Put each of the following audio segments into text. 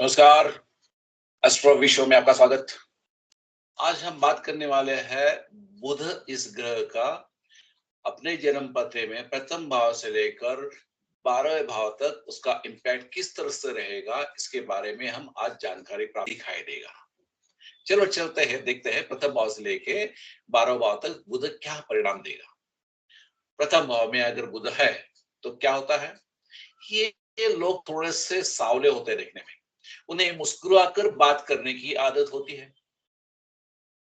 नमस्कार। एस्ट्रो विश्व में आपका स्वागत। आज हम बात करने वाले हैं बुध इस ग्रह का अपने जन्म पते में प्रथम भाव से लेकर 12वें भाव तक उसका इम्पैक्ट किस तरह से रहेगा, इसके बारे में हम आज जानकारी प्राप्त दिखाई देगा। चलो चलते हैं, देखते हैं प्रथम भाव से लेके 12वें भाव तक बुध क्या परिणाम देगा। प्रथम भाव में अगर बुध है तो क्या होता है, ये लोग थोड़े से सावले होते हैं देखने में, उन्हें मुस्कुराकर बात करने की आदत होती है।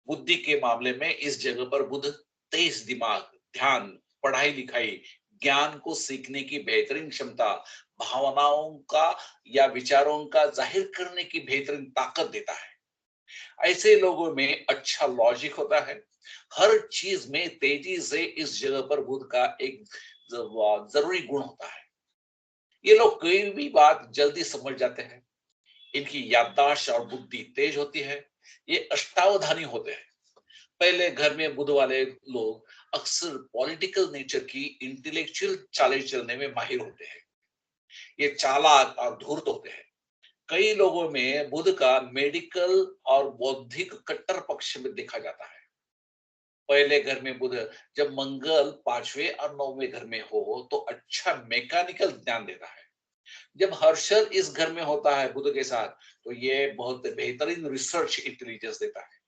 बुद्धि के मामले में इस जगह पर बुध तेज दिमाग, ध्यान, पढ़ाई लिखाई, ज्ञान को सीखने की बेहतरीन क्षमता, भावनाओं का या विचारों का जाहिर करने की बेहतरीन ताकत देता है। ऐसे लोगों में अच्छा लॉजिक होता है। हर चीज में तेजी से इस जगह पर बुध का एक जरूरी गुण होता है। ये लोग कोई भी बात जल्दी समझ जाते हैं। इनकी याददाश्त और बुद्धि तेज होती है। ये अष्टावधानी होते हैं। पहले घर में बुध वाले लोग अक्सर पॉलिटिकल नेचर की इंटेलेक्चुअल चालें चलने में माहिर होते हैं। ये चालाक और धूर्त होते हैं। कई लोगों में बुध का मेडिकल और बौद्धिक कट्टर पक्ष में देखा जाता है। पहले घर में बुध जब मंगल 5वें और 9वें घर में हो तो अच्छा मैकेनिकल ज्ञान देता है। जब हर्षल इस घर में होता है बुध के साथ, तो ये बहुत बेहतरीन रिसर्च इंटेलिजेंस देता है।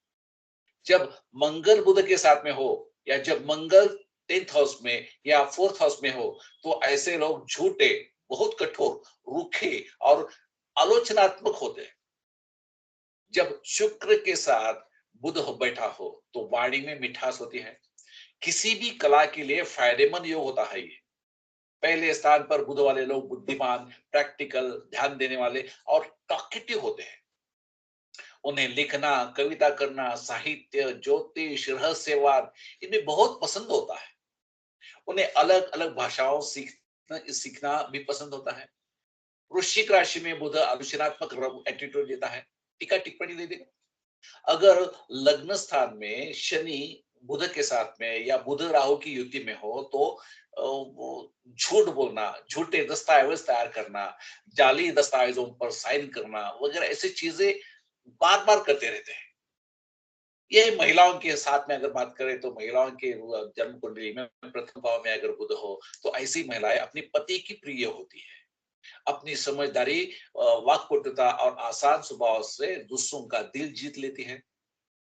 जब मंगल बुध के साथ में हो या जब मंगल 10th हाउस में या 4th हाउस में हो, तो ऐसे लोग झूठे, बहुत कठोर, रूखे और आलोचनात्मक होते हैं। जब शुक्र के साथ बुध बैठा हो तो वाणी में मिठास होती है। किसी भी कला के लिए फायदेमंद योग होता है ये। पहले स्थान पर बुध वाले लोग बुद्धिमान, प्रैक्टिकल, ध्यान देने वाले और टॉकेटिव होते हैं। उन्हें लिखना, कविता करना, साहित्य, ज्योतिष, रहस्यवाद इनमें बहुत पसंद होता है। उन्हें अलग अलग भाषाओं सीखना सीखना भी पसंद होता है। वृश्चिक राशि में बुध आलोचनात्मक एटीट्यूड देता है। टीका टिप्पणी दे देगा। अगर लग्न स्थान में शनि बुध के साथ में या बुध राहु की युति में हो तो वो झूठ बोलना, झूठे दस्तावेज तैयार करना, जाली दस्तावेजों पर साइन करना वगैरह ऐसी चीजें बार बार करते रहते हैं। ये महिलाओं के साथ में अगर बात करें तो महिलाओं के जन्म कुंडली में प्रथम भाव में अगर बुध हो तो ऐसी महिलाएं अपने पति की प्रिय होती है। अपनी समझदारी, वाक्पटुता और आसान स्वभाव से दूसरों का दिल जीत लेती है।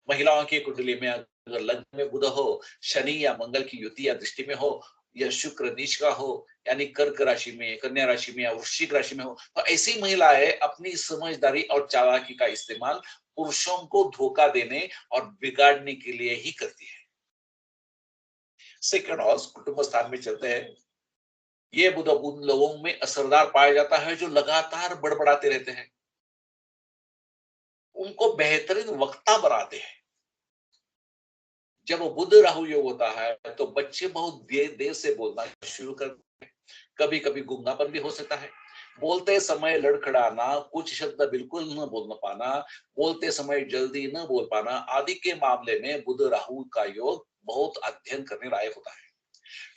महिलाओं की कुंडली में अगर लग्न में बुध हो, शनि या मंगल की युति या दृष्टि में हो, या शुक्र नीच का हो, यानी कर्क राशि में, कन्या राशि में या वृश्चिक राशि में हो, तो ऐसी महिलाएं अपनी समझदारी और चालाकी का इस्तेमाल पुरुषों को धोखा देने और बिगाड़ने के लिए ही करती है। सेकंड हाउस कुटुंब स्थान में चलते हैं। ये बुध उन लोगों में असरदार पाया जाता है जो लगातार बड़बड़ाते रहते हैं। उनको बेहतरीन वक्ता बनाते हैं। जब बुध राहु योग होता है तो बच्चे बहुत देर देर से बोलना शुरू करते हैं। कभी कभी गूंगापन भी हो सकता है। बोलते समय लड़खड़ाना, कुछ शब्द बिल्कुल न बोल पाना, बोलते समय जल्दी न बोल पाना आदि के मामले में बुध राहु का योग बहुत अध्ययन करने लायक होता है।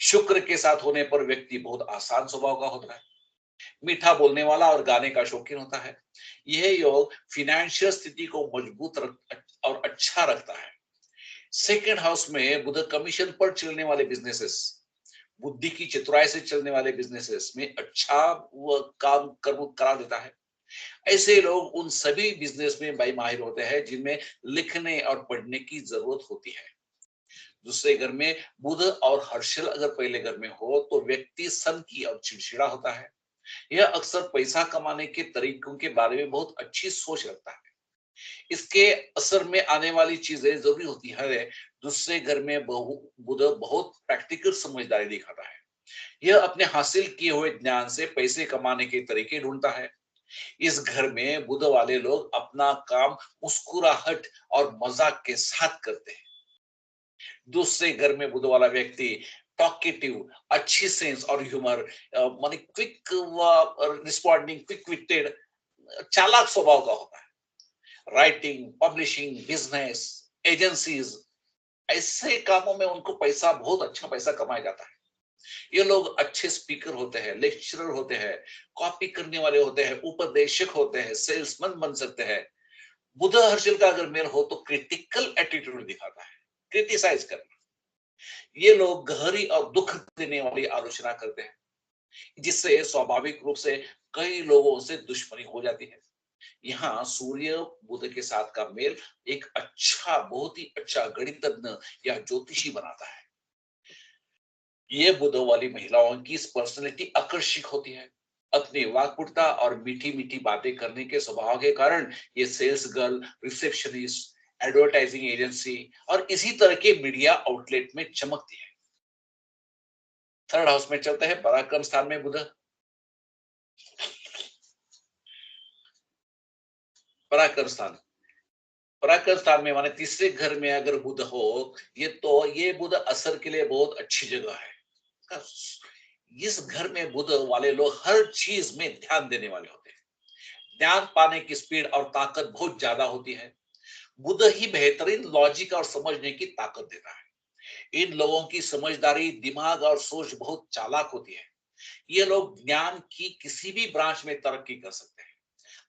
शुक्र के साथ होने पर व्यक्ति बहुत आसान स्वभाव का होता है। मीठा बोलने वाला और गाने का शौकीन होता है। यह योग फिनेंशियल स्थिति को मजबूत और अच्छा रखता है। सेकेंड हाउस में बुध कमीशन पर चलने वाले बिजनेसेस, बुद्धि की चतुराई से चलने वाले बिजनेसेस में अच्छा वो काम करा देता है। ऐसे लोग उन सभी बिजनेस में भाई माहिर होते हैं जिनमें लिखने और पढ़ने की जरूरत होती है। दूसरे घर में बुध और हर्षल अगर पहले घर में हो तो व्यक्ति सनकी और चिड़चिड़ा होता है। यह अक्सर पैसा कमाने के तरीकों के बारे में बहुत अच्छी सोच रखता है। इसके असर में आने वाली चीजें जरूरी होती है। दूसरे घर में बुध बहुत प्रैक्टिकल समझदारी दिखाता है। यह अपने हासिल किए हुए ज्ञान से पैसे कमाने के तरीके ढूंढता है। इस घर में बुध वाले लोग अपना काम मुस्कुराहट और मजाक के साथ करते हैं। दूसरे घर में बुध वाला व्यक्ति टॉकेटिव, अच्छी सेंस और ह्यूमर, माने क्विक रिस्पॉन्डिंग, क्विक विटेड, चालाक स्वभाव का होता है। राइटिंग, पब्लिशिंग, बिजनेस, एजेंसीज, ऐसे कामों में उनको पैसा, बहुत अच्छा पैसा कमाया जाता है। ये लोग अच्छे स्पीकर होते हैं, लेक्चरर होते हैं, कॉपी करने वाले होते हैं, उपदेशक होते हैं, सेल्समैन बन सकते हैं। बुध हर्षल का अगर मेल हो तो क्रिटिकल एटीट्यूड दिखाता है, क्रिटिसाइज करना। ये लोग गहरी और दुख देने वाली आलोचना करते हैं, जिससे स्वाभाविक रूप से कई लोगों से दुश्मनी हो जाती है। यहाँ सूर्य बुध के साथ का मेल एक अच्छा, बहुत ही अच्छा गणितज्ञ या ज्योतिषी बनाता है। ये बुध वाली महिलाओं की पर्सनैलिटी आकर्षक होती है। अपनी वाक्पटुता और मीठी मीठी बातें करने के स्वभाव के कारण ये sales girl, receptionist, advertising agency और इसी तरह के मीडिया आउटलेट में चमकती है। थर्ड हाउस में चलता है पराक्रम स्थान में बुध। पराक्रम स्थान, पराक्रम स्थान में माने तीसरे घर में अगर बुध हो, ये बुध असर के लिए बहुत अच्छी जगह है। इस घर में बुध वाले लोग हर चीज में ध्यान देने वाले होते हैं। ध्यान पाने की स्पीड और ताकत बहुत ज्यादा होती है। बुध ही बेहतरीन लॉजिक और समझने की ताकत देता है। इन लोगों की समझदारी, दिमाग और सोच बहुत चालाक होती है। ये लोग ज्ञान की किसी भी ब्रांच में तरक्की कर सकते हैं।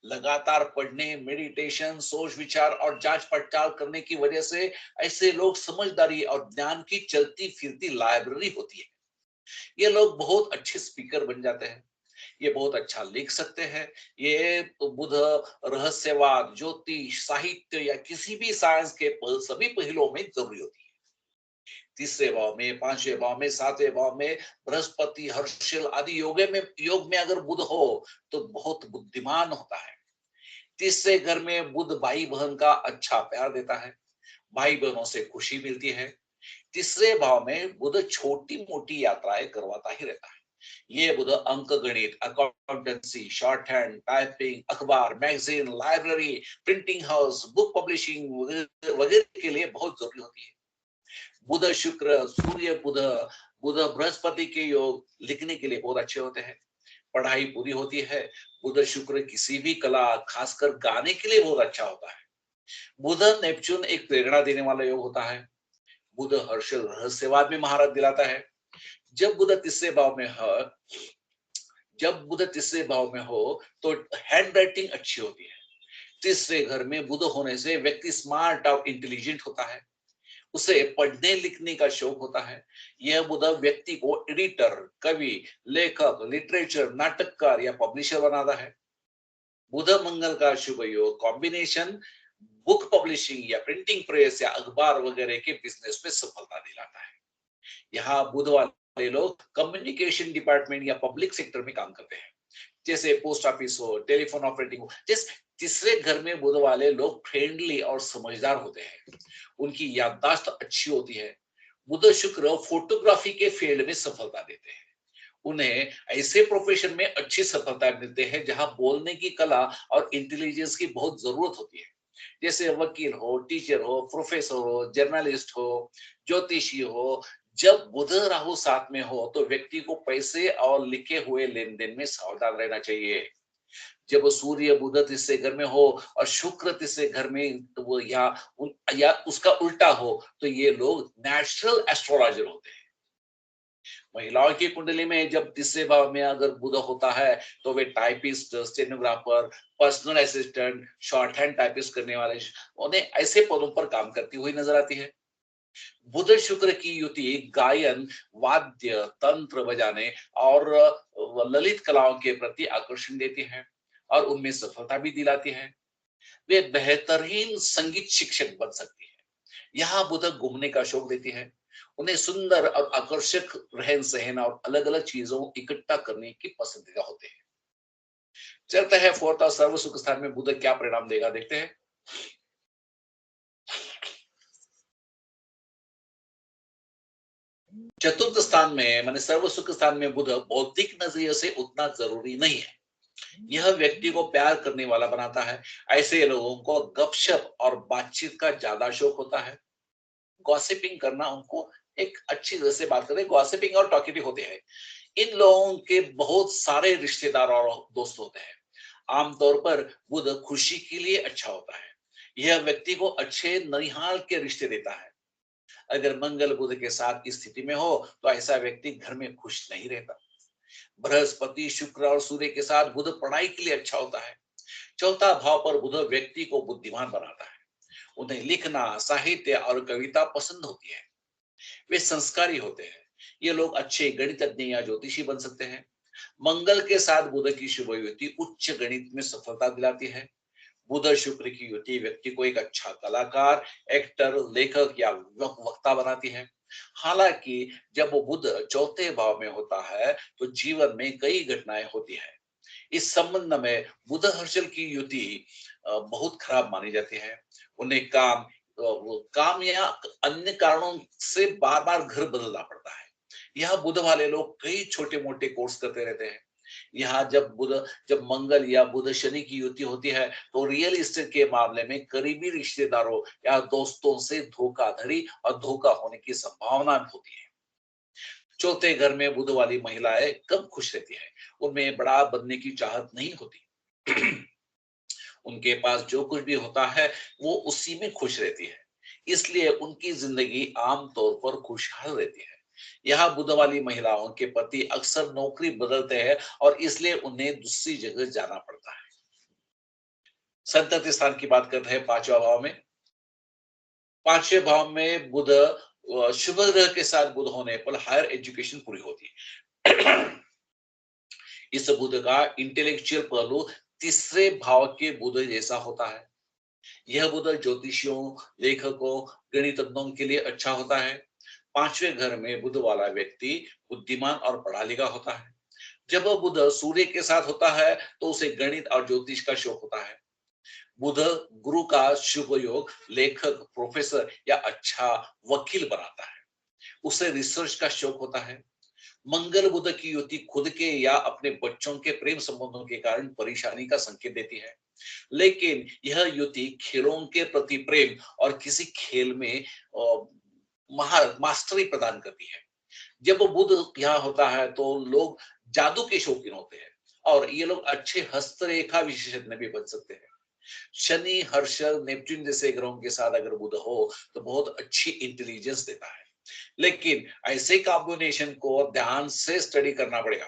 लगातार पढ़ने, मेडिटेशन, सोच विचार और जांच पड़ताल करने की वजह से ऐसे लोग समझदारी और ज्ञान की चलती फिरती लाइब्रेरी होती है। ये लोग बहुत अच्छे स्पीकर बन जाते हैं। ये बहुत अच्छा लिख सकते हैं। ये तो बुध रहस्यवाद, ज्योतिष, साहित्य या किसी भी साइंस के सभी पहलुओं में जरूरी होती है। तीसरे भाव में, पांचवें भाव में, सातवें भाव में बृहस्पति, हर्षल आदि योग में अगर बुध हो तो बहुत बुद्धिमान होता है। तीसरे घर में बुध भाई बहन का अच्छा प्यार देता है। भाई बहनों से खुशी मिलती है। तीसरे भाव में बुध छोटी मोटी यात्राएं करवाता ही रहता है। ये बुध अंक गणित, अकाउंटेंसी, शॉर्ट हैंड, टाइपिंग, अखबार, magazine, library, printing house, book publishing वगैरह के लिए बहुत जरूरी होती है। बुध शुक्र, सूर्य बुध, बुध बृहस्पति के योग लिखने के लिए बहुत अच्छे होते हैं। पढ़ाई पूरी होती है। बुध शुक्र किसी भी कला, खासकर गाने के लिए बहुत अच्छा होता है। बुध नेपच्यून एक प्रेरणा देने वाला योग होता है। बुध हर्षल रहस्यवाद में महारत दिलाता है। जब बुध तीसरे भाव में है, जब बुध तीसरे भाव में हो तो हैंड राइटिंग अच्छी होती है। तीसरे घर में बुध होने से व्यक्ति स्मार्ट और इंटेलिजेंट होता है। उसे पढ़ने लिखने का शौक होता है। यह बुध व्यक्ति को एडिटर, कवि, लेखक, लिटरेचर, नाटककार या पब्लिशर बनाता है। बुध मंगल का शुभ योग कॉम्बिनेशन बुक पब्लिशिंग या प्रिंटिंग प्रेस या अखबार वगैरह के बिजनेस में सफलता दिलाता है। यहाँ बुध वाले लोग कम्युनिकेशन डिपार्टमेंट या पब्लिक सेक्टर में काम करते हैं, जैसे पोस्ट ऑफिस हो, टेलीफोन ऑपरेटिंग हो। जिस तीसरे घर में बुध वाले लोग फ्रेंडली और समझदार होते हैं। उनकी याददाश्त अच्छी होती है। बुध शुक्र फोटोग्राफी के फील्ड में सफलता देते हैं। उन्हें ऐसे प्रोफेशन में अच्छी सफलता मिलते हैं जहां बोलने की कला और इंटेलिजेंस की बहुत जरूरत होती है, जैसे वकील हो, टीचर हो, प्रोफेसर हो, जर्नलिस्ट हो, ज्योतिषी हो। जब बुध राहु साथ में हो तो व्यक्ति को पैसे और लिखे हुए लेन देन में सावधान रहना चाहिए। जब सूर्य बुध तीसरे घर में हो और शुक्र तीसरे घर में तो वो या उसका उल्टा हो तो ये लोग नेचुरल एस्ट्रोलॉजर होते हैं। महिलाओं की कुंडली में जब तीसरे भाव में अगर बुध होता है तो वे typist, stenographer, personal assistant, shorthand typist करने वाले, उन्हें ऐसे पदों पर काम करती हुई नजर आती है। बुध शुक्र की युति गायन, वाद्य, तंत्र बजाने और ललित कलाओं के प्रति आकर्षण देती है और उनमें सफलता भी दिलाती है। वे बेहतरीन संगीत शिक्षक बन सकती है। यहाँ बुध घूमने का शौक देती है। उन्हें सुंदर और आकर्षक रहन सहन और अलग अलग चीजों इकट्ठा करने की पसंदीदा होते हैं। चलता है फोर्थ और सर्व सुख स्थान में बुध क्या परिणाम देगा, देखते हैं। चतुर्थ स्थान में माने सर्व सुख स्थान में बुध बौद्धिक नजरिए से उतना जरूरी नहीं है। यह व्यक्ति को प्यार करने वाला बनाता है। ऐसे लोगों को गपशप और बातचीत का ज्यादा शौक होता है। गॉसिपिंग करना उनको एक अच्छी तरह से बात करते, गॉसिपिंग और टॉकेटिव होते हैं। इन लोगों के बहुत सारे रिश्तेदार और दोस्त होते हैं। आमतौर पर बुध खुशी के लिए अच्छा होता है। यह व्यक्ति को अच्छे ननिहाल के रिश्ते देता है। अगर मंगल बुध के साथ इस स्थिति में हो तो ऐसा व्यक्ति घर में खुश नहीं रहता। बृहस्पति, शुक्र और सूर्य के साथ बुध पढ़ाई के लिए अच्छा होता है। चौथा भाव पर बुध व्यक्ति को बुद्धिमान बनाता है। उन्हें लिखना, साहित्य और कविता पसंद होती है। वे संस्कारी होते हैं। ये लोग अच्छे गणितज्ञ या ज्योतिषी बन सकते हैं। मंगल के साथ बुध की शुभ युति उच्च गणित में सफलता दिलाती है। बुध शुक्र की युति व्यक्ति को एक अच्छा कलाकार, एक्टर, लेखक या वक्ता बनाती है। हालांकि जब वो बुध चौथे भाव में होता है तो जीवन में कई घटनाएं होती है। इस संबंध में बुध हर्षल की युति बहुत खराब मानी जाती है। उन्हें काम या अन्य कारणों से बार बार घर बदलना पड़ता है। यह बुध वाले लोग कई छोटे मोटे कोर्स करते रहते हैं। यहाँ जब मंगल या बुध शनि की युति होती है तो रियल एस्टेट के मामले में करीबी रिश्तेदारों या दोस्तों से धोखाधड़ी और धोखा होने की संभावना होती है। चौथे घर में बुध वाली महिलाएं कम खुश रहती है। उनमें बड़ा बनने की चाहत नहीं होती। उनके पास जो कुछ भी होता है वो उसी में खुश रहती है, इसलिए उनकी जिंदगी आमतौर पर खुशहाल रहती है। यहाँ बुध वाली महिलाओं के पति अक्सर नौकरी बदलते हैं और इसलिए उन्हें दूसरी जगह जाना पड़ता है। संतति स्थान की बात करते हैं पांचवा भाव में। पांचवें भाव में बुध शुभ ग्रह के साथ बुध होने पर हायर एजुकेशन पूरी होती है। इस बुध का इंटेलेक्चुअल पहलू तीसरे भाव के बुध जैसा होता है। यह बुध ज्योतिषियों, लेखकों, गणितज्ञों के लिए अच्छा होता है। पांचवें घर में बुध वाला व्यक्ति बुद्धिमान और पढ़ा लिखा होता है। जब वह बुध सूर्य के साथ होता है तो उसे गणित और ज्योतिष का शौक होता है। बुध गुरु का शुभ योग लेखक, प्रोफेसर या अच्छा वकील बनाता है। उसे रिसर्च का शौक होता है। मंगल बुध की युति खुद के या अपने बच्चों के प्रेम संबंधों के कारण परेशानी का संकेत देती है, लेकिन यह युति खेलों के प्रति प्रेम और किसी खेल में महारत, मास्टरी प्रदान करती है। जब बुध यहाँ होता है तो लोग जादू के शौकीन होते हैं और ये लोग अच्छे हस्तरेखा विशेषज्ञ भी बन सकते हैं। शनि, हर्षल, नेपच्यून जैसे ग्रहों के साथ अगर बुध हो तो बहुत अच्छी इंटेलिजेंस देता है, लेकिन ऐसे कॉम्बिनेशन को ध्यान से स्टडी करना पड़ेगा,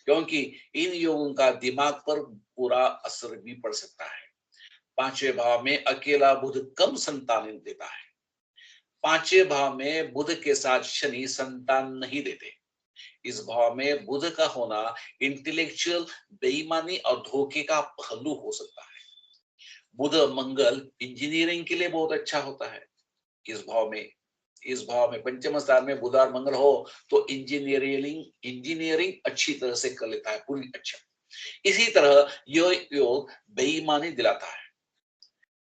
क्योंकि इन योगों का दिमाग पर पूरा असर भी पड़ सकता है। पांचवें भाव में अकेला बुध कम संतान देता है। पांचवें भाव में बुध के साथ शनि संतान नहीं देते। इस भाव में बुध का होना इंटेलेक्चुअल, बेईमानी और धोखे का पहलू हो सकता है। बुध मंगल इंजीनियरिंग के लिए बहुत अच्छा होता है। इस भाव में पंचम स्थान में बुध और मंगल हो तो इंजीनियरिंग अच्छी तरह से कर लेता है, पूरी अच्छा। इसी तरह यह योग बेईमानी दिलाता है।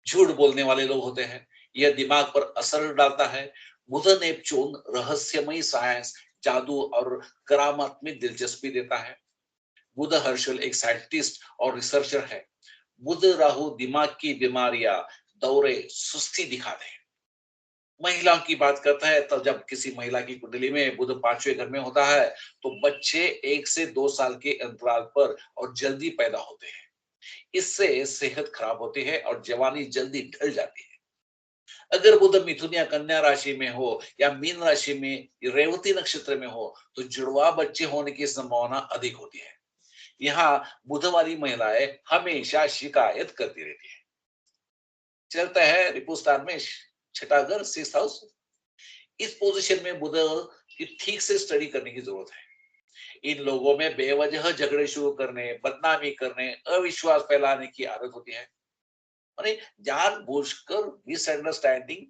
झूठ बोलने वाले लोग होते हैं, यह दिमाग पर असर डालता है। बुध नेपच्यून रहस्यमयी साइंस, जादू और करामात में दिलचस्पी देता है। बुध हर्षल एक साइंटिस्ट और रिसर्चर है। बुध राहु दिमाग की बीमारियां, दौरे, सुस्ती दिखाते हैं। महिलाओं की बात करता है तो जब किसी महिला की कुंडली में बुध पांचवें घर में होता है तो बच्चे 1 से 2 साल के अंतराल पर और जल्दी पैदा होते हैं। इससे सेहत खराब होती है और जवानी जल्दी ढल जाती है। अगर बुध मिथुन या कन्या राशि में हो या मीन राशि में रेवती नक्षत्र में हो तो जुड़वा बच्चे होने की संभावना अधिक होती है। यहाँ बुध वाली महिलाएं हमेशा शिकायत करती रहती है। चलता है रिपुस्तान में छठा घर, 6th हाउस। इस पोजीशन में बुध की ठीक से स्टडी करने की जरूरत है। इन लोगों में बेवजह झगड़े शुरू करने, बदनामी करने, अविश्वास फैलाने की आदत होती है। माने जानबूझकर मिसअंडरस्टैंडिंग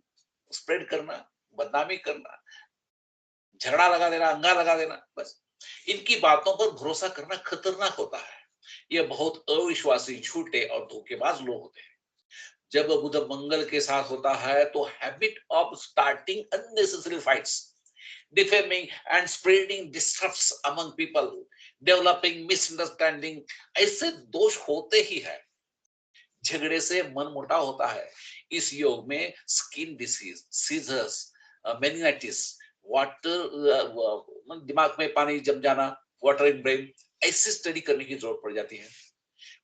स्प्रेड करना, बदनामी करना, झगड़ा लगा देना, अंगा लगा देना, बस इनकी बातों पर भरोसा करना खतरनाक होता है। ये बहुत अविश्वासी, झूठे और धोखेबाज लोग होते हैं। जब बुध मंगल के साथ होता है तो habit of starting unnecessary fights, defaming and spreading disrupts among people, developing misunderstanding, ऐसे दोष होते ही है। झगड़े से मनमुटाव होता है। इस योग में स्किन डिसीज, सीजर्स, मेनिनाइटिस, वाटर, दिमाग में पानी जम जाना, वाटर इन ब्रेन, ऐसी स्टडी करने की जरूरत पड़ जाती है।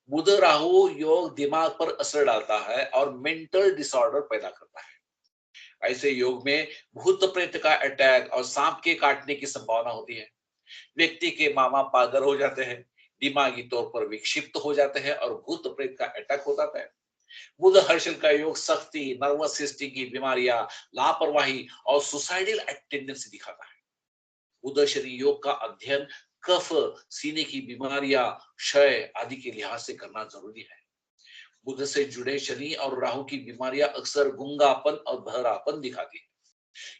बुध राहु योग दिमाग पर असर डालता है और मेंटल डिसऑर्डर पैदा करता है। ऐसे योग में भूत प्रेत का अटैक और सांप के काटने की संभावना होती है। व्यक्ति के मामा पागल हो जाते हैं, दिमागी तौर पर विक्षिप्त हो जाते हैं और भूत प्रेत का अटैक हो जाता है। बुध हर्षल का योग सख्ती, नर्वस सिस्टम की बीमारियां, लापरवाही और सुसाइडल टेंडेंसी दिखाता है। बुध शनि योग का अध्ययन कफ, सीने की बीमारियां, क्षय आदि के लिहाज से करना जरूरी है। बुध से जुड़े शनि और राहु की बीमारियां अक्सर गूंगापन और बहरापन दिखाती है।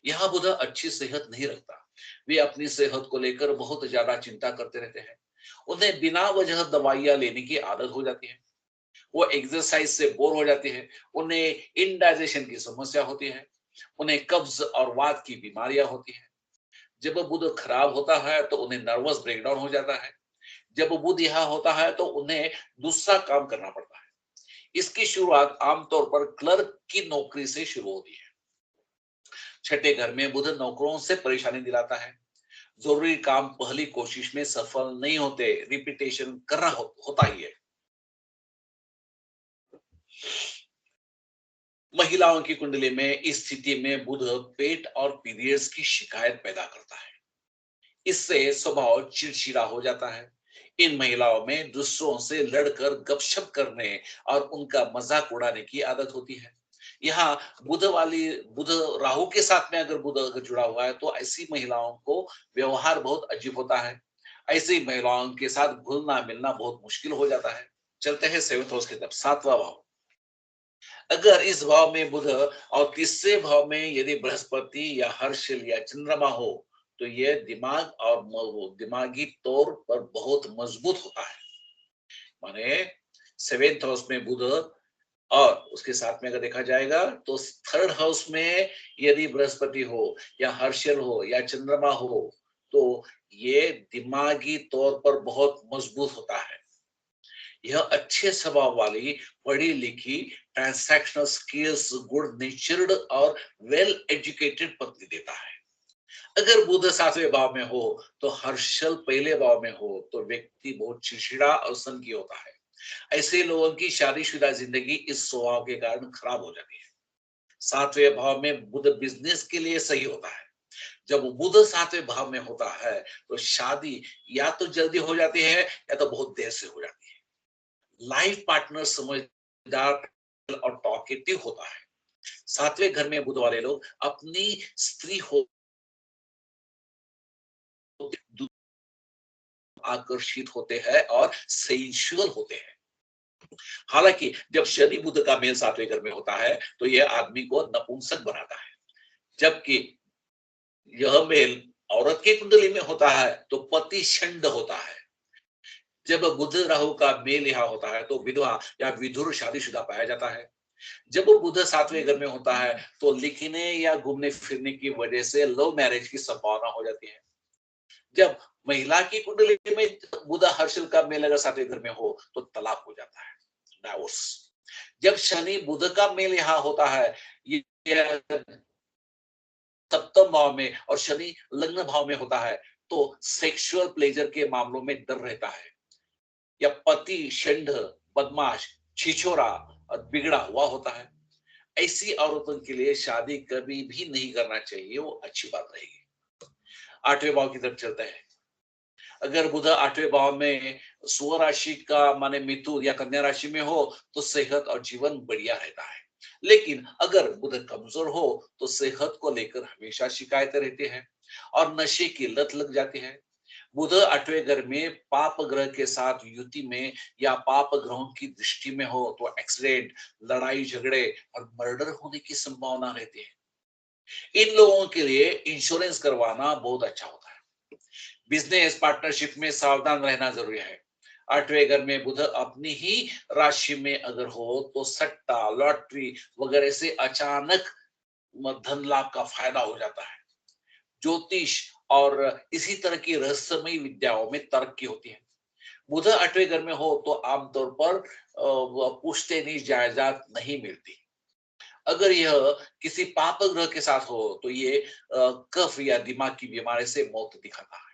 यहाँ बुध अच्छी सेहत नहीं रखता। वे अपनी सेहत को लेकर बहुत ज्यादा चिंता करते रहते हैं। उन्हें बिना वजह दवाइयां लेने की आदत हो जाती है। वो एक्सरसाइज से बोर हो जाते हैं। उन्हें इनडाइजेशन की समस्या होती है। उन्हें कब्ज और वात की बीमारियां होती है। जब बुध खराब होता है तो उन्हें नर्वस ब्रेकडाउन हो जाता है। जब बुध यहाँ होता है तो उन्हें दूसरा काम करना पड़ता है। इसकी शुरुआत आमतौर पर क्लर्क की नौकरी से शुरू होती है। छठे घर में बुध नौकरों से परेशानी दिलाता है। जरूरी काम पहली कोशिश में सफल नहीं होते, रिपीटेशन करना होता ही है। महिलाओं की कुंडली में इस स्थिति में बुध पेट और पीरियड्स की शिकायत पैदा करता है। इससे स्वभाव चिड़चिड़ा हो जाता है। इन महिलाओं में दूसरों से लड़कर गपशप करने और उनका मजाक उड़ाने की आदत होती है। यहाँ बुध राहु के साथ में अगर बुध अगर जुड़ा हुआ है तो ऐसी महिलाओं को व्यवहार बहुत अजीब होता है। ऐसी महिलाओं के साथ घुलना मिलना बहुत मुश्किल हो जाता है। चलते हैं सेवंथ हाउस की तरफ, सातवां भाव। अगर इस भाव में बुध और तीसरे भाव में यदि बृहस्पति या हर्षल या चंद्रमा हो तो यह दिमाग और दिमागी तौर पर बहुत मजबूत होता है। माने सेवेंथ हाउस में बुध और उसके साथ में अगर देखा जाएगा तो थर्ड हाउस में यदि बृहस्पति हो या हर्षल हो या चंद्रमा हो तो ये दिमागी तौर पर बहुत मजबूत होता है। यह अच्छे स्वभाव वाली, पढ़ी लिखी, ट्रांसैक्शनल स्किल्स, गुड नेचर्ड और वेल एजुकेटेड पत्नी देता है। अगर बुध सातवें भाव में हो तो हर्षल पहले भाव में हो तो व्यक्ति बहुत चिड़चिड़ा और सनकी होता है। ऐसे लोगों की शादीशुदा जिंदगी इस स्वभाव के कारण खराब हो जाती है। सातवें भाव में बुध बिजनेस के लिए सही होता है। जब बुध सातवें भाव में होता है तो शादी या तो जल्दी हो जाती है या तो बहुत देर से हो जाती है। लाइफ पार्टनर समझदार और टॉकेटिव होता है। सातवें घर में बुध वाले लोग अपनी स्त्री हो आकर्षित होते हैं और सेंसुअल होते हैं। हालांकि जब शनि बुध का मेल सातवें घर में होता है तो यह आदमी को नपुंसक बनाता है। जबकि यह मेल औरत की कुंडली में होता है तो पति षंड होता है। जब बुध राहु का मेल यहाँ होता है तो विधवा या विधुर शादीशुदा पाया जाता है। जब बुध सातवें घर में होता है तो लिखने या घूमने फिरने की वजह से लव मैरिज की संभावना हो जाती है। जब महिला की कुंडली में बुध हर्षल का मेल अगर सातवें घर में हो तो तलाक हो जाता है, डाइवोर्स। जब शनि बुध का मेल यहाँ होता है, ये सप्तम भाव में और शनि लग्न भाव में होता है तो सेक्सुअल प्लेजर के मामलों में डर रहता है। या पति षंड, बदमाश, छिछोरा और बिगड़ा हुआ होता है। ऐसी औरतों के लिए शादी कभी भी नहीं करना चाहिए, वो अच्छी बात रहेगी। आठवें भाव की तरफ चलते हैं। अगर बुध आठवें भाव में स्वर्ण राशि का माने मिथुन या कन्या राशि में हो तो सेहत और जीवन बढ़िया रहता है। लेकिन अगर बुध कमजोर हो तो सेहत को लेकर हमेशा शिकायतें रहती हैं और नशे की लत लग जाती है। बुध आठवें घर में पाप ग्रह के साथ युति में या पाप ग्रहों की दृष्टि में हो तो एक्सीडेंट, लड़ाई झगड़े और मर्डर होने की संभावना रहती है। इन लोगों के लिए इंश्योरेंस करवाना बहुत अच्छा होता है। बिजनेस पार्टनरशिप में सावधान रहना जरूरी है। आठवें घर में बुध अपनी ही राशि में अगर हो तो सट्टा, लॉटरी वगैरह से अचानक धन लाभ का फायदा हो जाता है। ज्योतिष और इसी तरह की रहस्यमयी विद्याओं में तरक्की होती है। बुध आठवें घर में हो तो आमतौर पर पुश्तैनी जायदाद नहीं मिलती। अगर यह किसी पाप ग्रह के साथ हो तो ये कफ या दिमाग की बीमारी से मौत दिखाता है।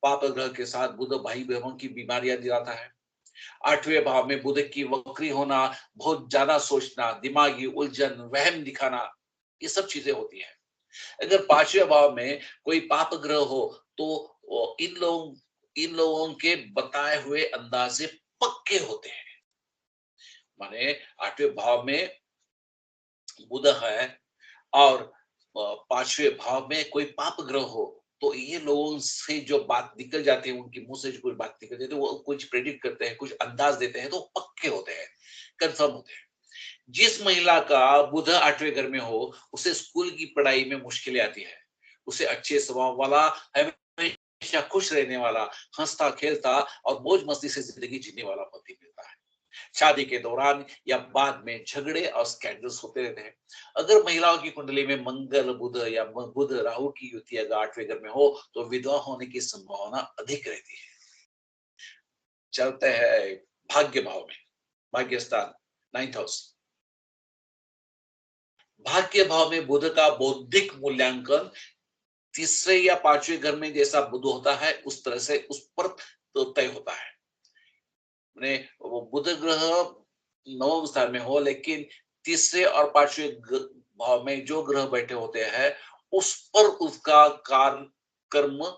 पाप ग्रह के साथ बुध भाई बहनों की बीमारियां दिलाता है। आठवें भाव में बुध की वक्री होना, बहुत ज्यादा सोचना, दिमागी उलझन, वहम दिखाना, ये सब चीजें होती है। अगर पांचवें भाव में कोई पाप ग्रह हो तो इन लोगों के बताए हुए अंदाज से पक्के होते हैं। माने आठवें भाव में बुध है और पांचवें भाव में कोई पाप ग्रह हो तो ये लोगों से जो बात निकल जाती है, उनके मुंह से जो कोई बात निकल जाती है, वो कुछ प्रेडिक्ट करते हैं, कुछ अंदाज देते हैं, तो पक्के होते हैं, कंफर्म होते हैं। जिस महिला का बुध आठवें घर में हो, उसे स्कूल की पढ़ाई में मुश्किलें आती है। उसे अच्छे स्वभाव वाला, हमेशा खुश रहने वाला, हंसता खेलता और मौज मस्ती से जिंदगी जीने वाला पति मिलता है। शादी के दौरान या बाद में झगड़े और स्कैंडल्स होते रहते हैं। अगर महिलाओं की कुंडली में मंगल बुध या बुध राहु की युति अगर आठवें घर में हो तो विधवा होने की संभावना अधिक रहती है। चलते हैं भाग्य भाव में, भाग्य स्थान, 9th हाउस। भाग्य भाव में बुध का बौद्धिक मूल्यांकन तीसरे या पांचवें घर में जैसा बुध होता है उस तरह से उस पर तो तय होता है। वो बुध ग्रह नवम स्थान में हो लेकिन तीसरे और पांचवें भाव में जो ग्रह बैठे होते हैं उस पर उसका कार्य कर्म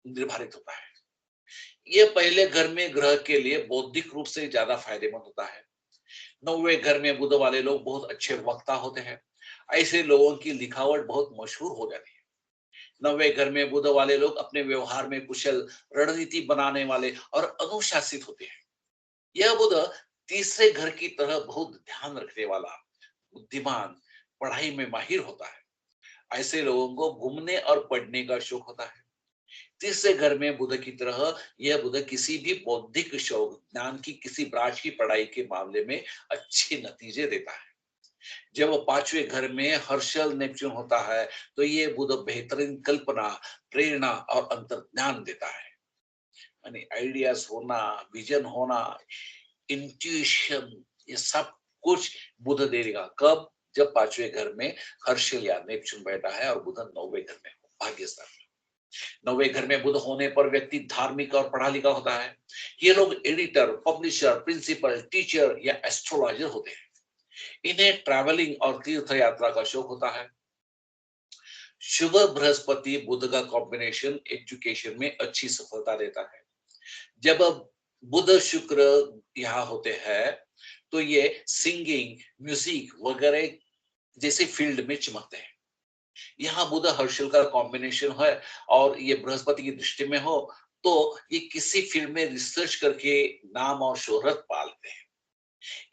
निर्धारित होता है। ये पहले घर में ग्रह के लिए बौद्धिक रूप से ज्यादा फायदेमंद होता है। नौवें घर में बुध वाले लोग बहुत अच्छे वक्ता होते हैं। ऐसे लोगों की लिखावट बहुत मशहूर हो जाती है। नौवें घर में बुध वाले लोग अपने व्यवहार में कुशल, रणनीति बनाने वाले और अनुशासित होते हैं। यह बुध तीसरे घर की तरह बहुत ध्यान रखने वाला, बुद्धिमान, पढ़ाई में माहिर होता है। ऐसे लोगों को घूमने और पढ़ने का शौक होता है। तीसरे घर में बुध की तरह यह बुध किसी भी बौद्धिक शौक, ज्ञान की किसी ब्रांच की पढ़ाई के मामले में अच्छे नतीजे देता है। जब वो पांचवें घर में हर्षल नेपच्यून होता है तो ये बुध बेहतरीन कल्पना, प्रेरणा और अंतर्ज्ञान देता है। यानी आइडियाज होना, विजन होना, इंट्यूशन, ये सब कुछ बुध देगा। कब? जब पांचवें घर में हर्षल या नेपच्यून बैठा है और बुध नौवें घर में हो, भाग्य स्थान में। नौवें घर में बुध होने पर व्यक्ति धार्मिक और पढ़ा लिखा होता है। ये लोग एडिटर, पब्लिशर, प्रिंसिपल, टीचर या एस्ट्रोलॉजर होते हैं। इन्हें ट्रैवलिंग और तीर्थ यात्रा का शौक होता है। शुभ बृहस्पति बुध का कॉम्बिनेशन एजुकेशन में अच्छी सफलता देता है। जब बुध शुक्र यहाँ होते हैं तो ये सिंगिंग, म्यूजिक वगैरह जैसे फील्ड में चमकते हैं। यहाँ बुध हर्षल का कॉम्बिनेशन है और ये बृहस्पति की दृष्टि में हो तो ये किसी फील्ड में रिसर्च करके नाम और शोहरत पालते हैं।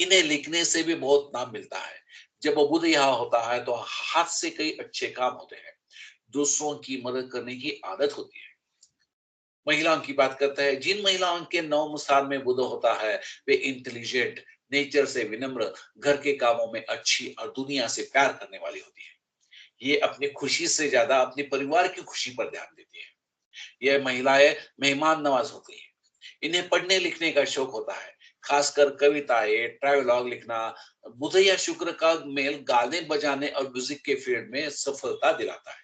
इन्हें लिखने से भी बहुत नाम मिलता है। जब वो बुध यहाँ होता है तो हाथ से कई अच्छे काम होते हैं। दूसरों की मदद करने की आदत होती है। महिलाओं की बात करते हैं। जिन महिलाओं के नवम स्थान में बुध होता है वे इंटेलिजेंट, नेचर से विनम्र, घर के कामों में अच्छी और दुनिया से प्यार करने वाली होती है। ये अपनी खुशी से ज्यादा अपने परिवार की खुशी पर ध्यान देती है। यह महिलाएं मेहमान नवाज होती है। इन्हें पढ़ने लिखने का शौक होता है, खासकर कविताएं, ट्रैवलॉग लिखना। बुध या शुक्र का मेल गाने बजाने और म्यूजिक के फील्ड में सफलता दिलाता है।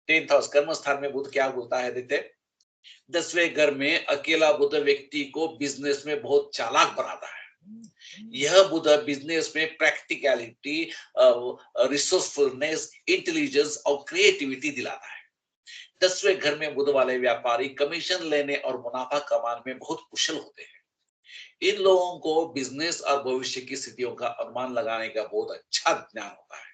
10th हाउस, कर्म स्थान में बुध क्या बोलता है देखते। 10वें घर में अकेला बुध व्यक्ति को बिजनेस में बहुत चालाक बनाता है। यह बुध बिजनेस में प्रैक्टिकलिटी, रिसोर्सफुलनेस, इंटेलिजेंस और क्रिएटिविटी दिलाता है। 10वें घर में बुध वाले व्यापारी कमीशन लेने और मुनाफा कमाने में बहुत कुशल होते हैं। इन लोगों को बिजनेस और भविष्य की स्थितियों का अनुमान लगाने का बहुत अच्छा ज्ञान होता है।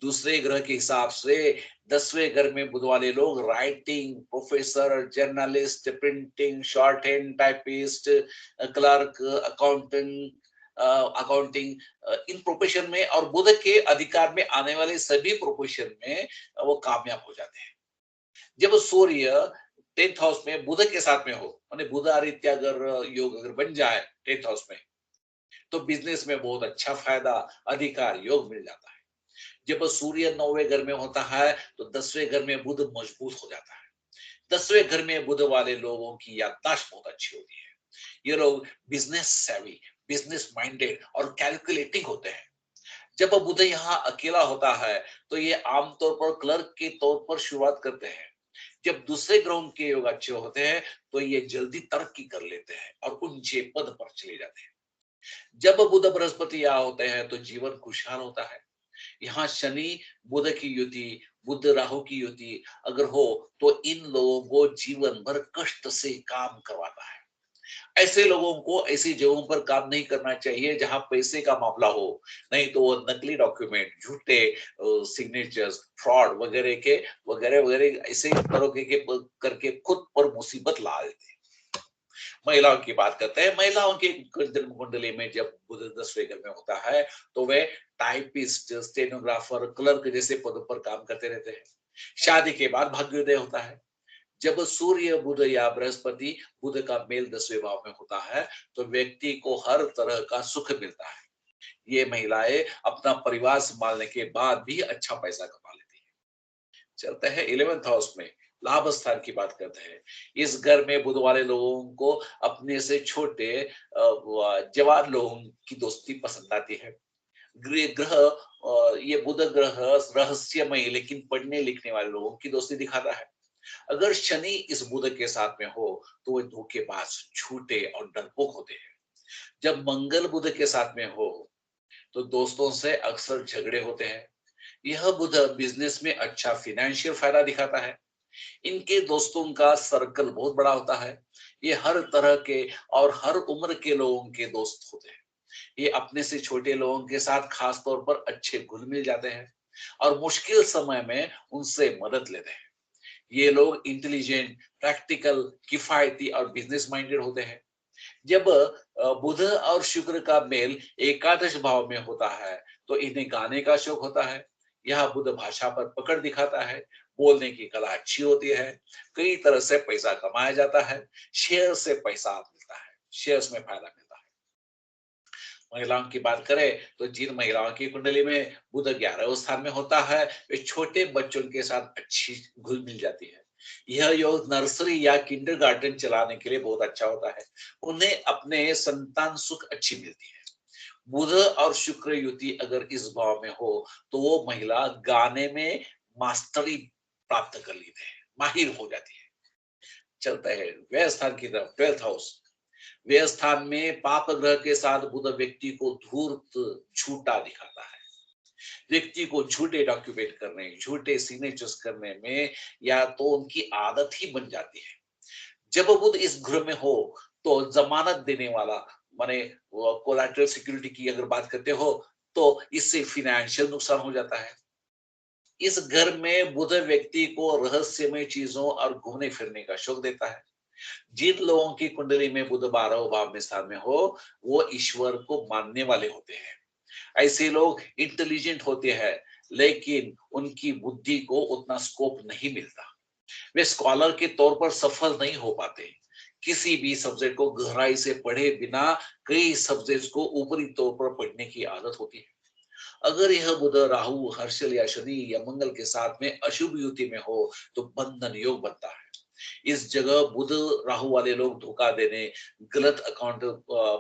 दूसरे ग्रह के हिसाब से 10वें घर में बुध वाले लोग writing, professor, journalist, printing, short hand typist, clerk, accounting, इन प्रोफेशन में और बुध के अधिकार में आने वाले सभी प्रोफेशन में वो कामयाब हो जाते हैं। जब सूर्य 10th हाउस में बुध के साथ में हो, माने बुध आदित्य अगर योग अगर बन जाए 10th हाउस में तो बिजनेस में बहुत अच्छा फायदा, अधिकार योग मिल जाता है। जब सूर्य 9वें घर में होता है तो 10वें घर में बुध मजबूत हो जाता है। 10वें घर में बुध वाले लोगों की याददाश्त बहुत अच्छी होती है। ये लोग बिजनेस सेवी, बिजनेस माइंडेड और कैलकुलेटिंग होते हैं। जब बुध यहाँ अकेला होता है तो ये आमतौर पर क्लर्क के तौर पर शुरुआत करते हैं। जब दूसरे ग्रहों के योग अच्छे होते हैं तो ये जल्दी तरक्की कर लेते हैं और ऊंचे पद पर चले जाते हैं। जब बुध बृहस्पति यहाँ होते हैं तो जीवन खुशहाल होता है। यहाँ शनि बुध की युति, बुध राहु की युति अगर हो तो इन लोगों को जीवन भर कष्ट से काम करवाता है। ऐसे लोगों को ऐसी जगहों पर काम नहीं करना चाहिए जहां पैसे का मामला हो, नहीं तो वो नकली डॉक्यूमेंट, झूठे सिग्नेचर्स, फ्रॉड वगैरह के वगैरह वगैरह ऐसे तरह के करके खुद पर मुसीबत ला देते हैं। महिलाओं की बात करते हैं, महिलाओं की जन्म कुंडली में जब बुध 10वें घर में होता है तो वे टाइपिस्ट, स्टेनोग्राफर, क्लर्क जैसे पदों पर काम करते रहते हैं। शादी के बाद भाग्योदय होता है। जब सूर्य, बुध या बृहस्पति बुध का मेल 10वें भाव में होता है तो व्यक्ति को हर तरह का सुख मिलता है। ये महिलाएं अपना परिवार संभालने के बाद भी अच्छा पैसा कमा लेती है। चलते हैं 11th हाउस में, लाभ स्थान की बात करते हैं। इस घर में बुध वाले लोगों को अपने से छोटे जवान लोगों की दोस्ती पसंद आती है। ग्रह ग्रह ये बुध ग्रह रहस्यमय लेकिन पढ़ने लिखने वाले लोगों की दोस्ती दिखाता है। अगर शनि इस बुध के साथ में हो तो वे धोखेबाज, झूठे और डरपोक होते हैं। जब मंगल बुध के साथ में हो तो दोस्तों से अक्सर झगड़े होते हैं। यह बुध बिजनेस में अच्छा फिनेंशियल फायदा दिखाता है। इनके दोस्तों का सर्कल बहुत बड़ा होता है। ये हर तरह के और हर उम्र के लोगों के दोस्त होते हैं। ये अपने से छोटे लोगों के साथ खास तौर पर अच्छे घुल मिल जाते हैं और मुश्किल समय में उनसे मदद लेते हैं। ये लोग इंटेलिजेंट, प्रैक्टिकल, किफायती और बिजनेस माइंडेड होते हैं। जब बुध और शुक्र का मेल एकादश भाव में होता है तो इन्हें गाने का शौक होता है। यह बुध भाषा पर पकड़ दिखाता है, बोलने की कला अच्छी होती है, कई तरह से पैसा कमाया जाता है, शेयर से पैसा मिलता है, शेयर्स में फायदा मिलता है। महिलाओं की बात करें तो जिन महिलाओं की कुंडली में बुध 11वें स्थान में होता है वे छोटे बच्चों के साथ अच्छी घुल मिल जाती है। यह योग नर्सरी या किंडरगार्टन चलाने के लिए बहुत अच्छा होता है। उन्हें अपने संतान सुख अच्छी मिलती है। बुध और शुक्र युति अगर इस भाव में हो तो वो महिला गाने में मास्टरी प्राप्त कर लेते हैं, माहिर हो जाती है। चलता है व्यय स्थान की तरफ, 12th हाउस। व्यय स्थान में पाप ग्रह के साथ बुध व्यक्ति को धूर्त, झूठा दिखाता है। व्यक्ति को झूठे डॉक्यूमेंट करने, झूठे सिग्नेचर्स करने में या तो उनकी आदत ही बन जाती है। जब बुध इस ग्रह में हो तो जमानत देने वाला, माने कोलैटरल सिक्योरिटी की अगर बात करते हो तो इससे फिनेंशियल नुकसान हो जाता है। इस घर में बुध व्यक्ति को रहस्यमय चीजों और घूमने फिरने का शौक देता है। जिन लोगों की कुंडली में बुध 12वें भाव में स्थान में हो वो ईश्वर को मानने वाले होते हैं। ऐसे लोग इंटेलिजेंट होते हैं लेकिन उनकी बुद्धि को उतना स्कोप नहीं मिलता। वे स्कॉलर के तौर पर सफल नहीं हो पाते। किसी भी सब्जेक्ट को गहराई से पढ़े बिना कई सब्जेक्ट्स को ऊपरी तौर पर पढ़ने की आदत होती है। अगर यह बुध राहु, हर्षल या शनि या मंगल के साथ में अशुभ युति में हो तो बंधन योग बनता है। इस जगह बुध राहु वाले लोग धोखा देने, गलत अकाउंट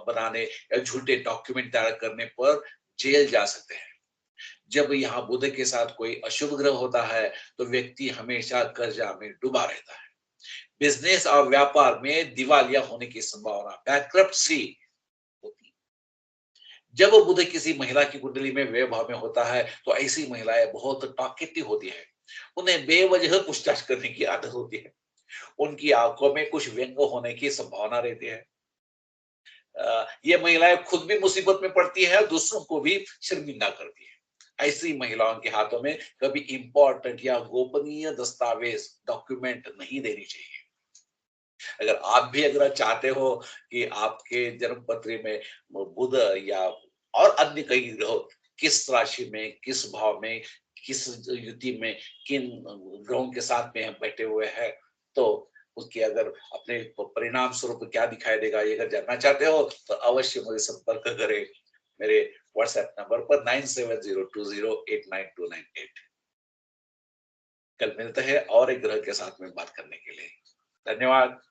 बनाने या झूठे डॉक्यूमेंट तैयार करने पर जेल जा सकते हैं। जब यहाँ बुध के साथ कोई अशुभ ग्रह होता है तो व्यक्ति हमेशा कर्जा में डूबा रहता है। बिजनेस और व्यापार में दिवालिया होने की संभावना, बैंक्रप्सी होती है। जब बुध किसी महिला की कुंडली में व्यय भाव में होता है तो ऐसी महिलाएं बहुत टॉकेटिव होती है। उन्हें बेवजह पूछताछ करने की आदत होती है। उनकी आंखों में कुछ व्यंग होने की संभावना रहती है। ये महिलाएं खुद भी मुसीबत में पड़ती है और दूसरों को भी शर्मिंदा करती है। ऐसी महिलाओं के हाथों में कभी इंपॉर्टेंट या गोपनीय दस्तावेज, डॉक्यूमेंट नहीं देनी चाहिए। अगर आप भी अगर चाहते हो कि आपके जन्म पत्री में बुध या और अन्य कई ग्रह किस राशि में, किस भाव में, किस युति में, किन ग्रहों के साथ में बैठे हुए हैं तो उसकी अगर अपने परिणाम स्वरूप क्या दिखाई देगा ये अगर जानना चाहते हो तो अवश्य मुझे संपर्क करें मेरे व्हाट्सएप नंबर पर 9702089298। कल मिलते हैं और एक ग्रह के साथ में बात करने के लिए। धन्यवाद।